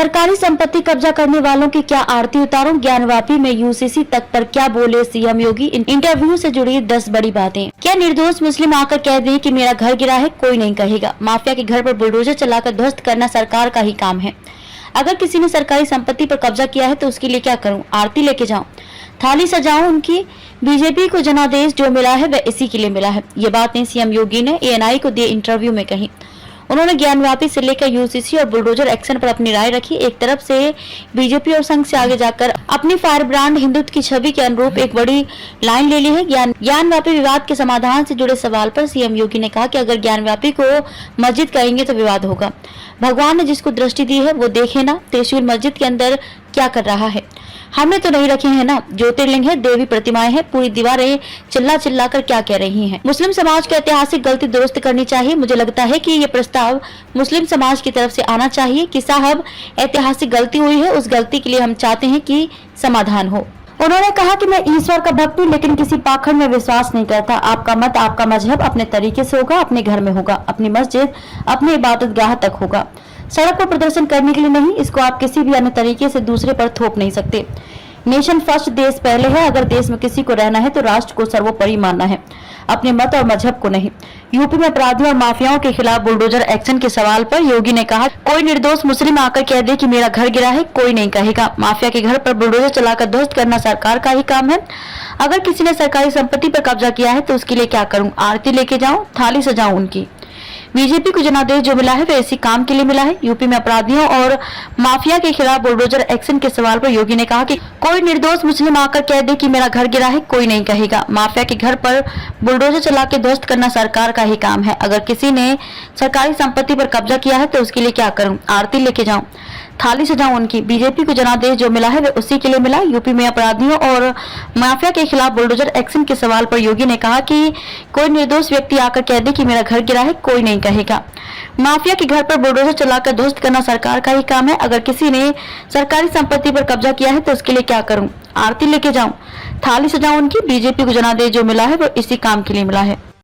सरकारी संपत्ति कब्जा करने वालों की क्या आरती उतारूं, ज्ञानवापी में यूसीसी तक पर क्या बोले सीएम योगी। इंटरव्यू से जुड़ी 10 बड़ी बातें। क्या निर्दोष मुस्लिम आकर कह दें कि मेरा घर गिरा है, कोई नहीं कहेगा। माफिया के घर पर बुलडोजर चलाकर ध्वस्त करना सरकार का ही काम है। अगर किसी ने सरकारी संपत्ति पर कब्जा किया है तो उसके लिए क्या करूं, आरती लेके जाऊं, थाली सजाऊं उनकी। बीजेपी को जनादेश जो मिला है वह इसी के लिए मिला है। ये बातें सीएम योगी ने एएनआई को दिए इंटरव्यू में कही। उन्होंने ज्ञानवापी से लेकर यूसीसी और बुलडोजर एक्शन पर अपनी राय रखी। एक तरफ से बीजेपी और संघ से आगे जाकर अपनी फायर ब्रांड हिंदुत्व की छवि के अनुरूप एक बड़ी लाइन ले ली है। ज्ञानवापी विवाद के समाधान से जुड़े सवाल पर सीएम योगी ने कहा कि अगर ज्ञानवापी को मस्जिद कहेंगे तो विवाद होगा। भगवान ने जिसको दृष्टि दी है वो देखे ना, त्रिशूल मस्जिद के अंदर क्या कर रहा है। हमने तो नहीं रखे हैं ना, ज्योतिर्लिंग है, देवी प्रतिमाएं हैं, पूरी दीवारें चिल्ला चिल्ला कर क्या कह रही हैं। मुस्लिम समाज को ऐतिहासिक गलती दुरुस्त करनी चाहिए। मुझे लगता है कि ये प्रस्ताव मुस्लिम समाज की तरफ से आना चाहिए कि साहब ऐतिहासिक गलती हुई है, उस गलती के लिए हम चाहते हैं कि समाधान हो। उन्होंने कहा कि मैं ईश्वर का भक्त हूँ लेकिन किसी पाखंड में विश्वास नहीं करता। आपका मत, आपका मजहब अपने तरीके से होगा, अपने घर में होगा, अपनी मस्जिद, अपनी इबादतगाह तक होगा। सड़क पर प्रदर्शन करने के लिए नहीं, इसको आप किसी भी अन्य तरीके से दूसरे पर थोप नहीं सकते। नेशन फर्स्ट, देश पहले है। अगर देश में किसी को रहना है तो राष्ट्र को सर्वोपरि मानना है, अपने मत और मजहब को नहीं। यूपी में अपराधियों और माफियाओं के खिलाफ बुलडोजर एक्शन के सवाल पर योगी ने कहा, कोई निर्दोष मुस्लिम आकर कह दे कि मेरा घर गिरा है, कोई नहीं कहेगा। माफिया के घर पर बुलडोजर चलाकर ध्वस्त करना सरकार का ही काम है। अगर किसी ने सरकारी संपत्ति पर कब्जा किया है तो उसके लिए क्या करूं, आरती लेके जाऊं, थाली सजाऊं उनकी। बीजेपी को जनादेश जो मिला है वह इसी काम के लिए मिला है। यूपी में अपराधियों और माफिया के खिलाफ बुलडोजर एक्शन के सवाल पर योगी ने कहा कि कोई निर्दोष मुस्लिम आकर कह दे कि मेरा घर गिरा है, कोई नहीं कहेगा। माफिया के घर पर बुलडोजर चला के ध्वस्त करना सरकार का ही काम है। अगर किसी ने सरकारी संपत्ति पर कब्जा किया है तो उसके लिए क्या करूं, आरती लेके जाऊं, थाली सजाऊं उनकी। बीजेपी को जनादेश जो मिला है वह उसी के लिए मिला। यूपी में अपराधियों और माफिया के खिलाफ बुलडोजर एक्शन के सवाल पर योगी ने कहा कि कोई निर्दोष व्यक्ति आकर कह दे कि मेरा घर गिरा है, कोई नहीं कहेगा। माफिया के घर पर बुलडोजर चलाकर ध्वस्त करना सरकार का ही काम है। अगर किसी ने सरकारी संपत्ति पर कब्जा किया है तो उसके लिए क्या करूं, आरती लेके जाऊं, थाली सजाऊं उनकी। बीजेपी को जनादेश जो मिला है वो इसी काम के लिए मिला है।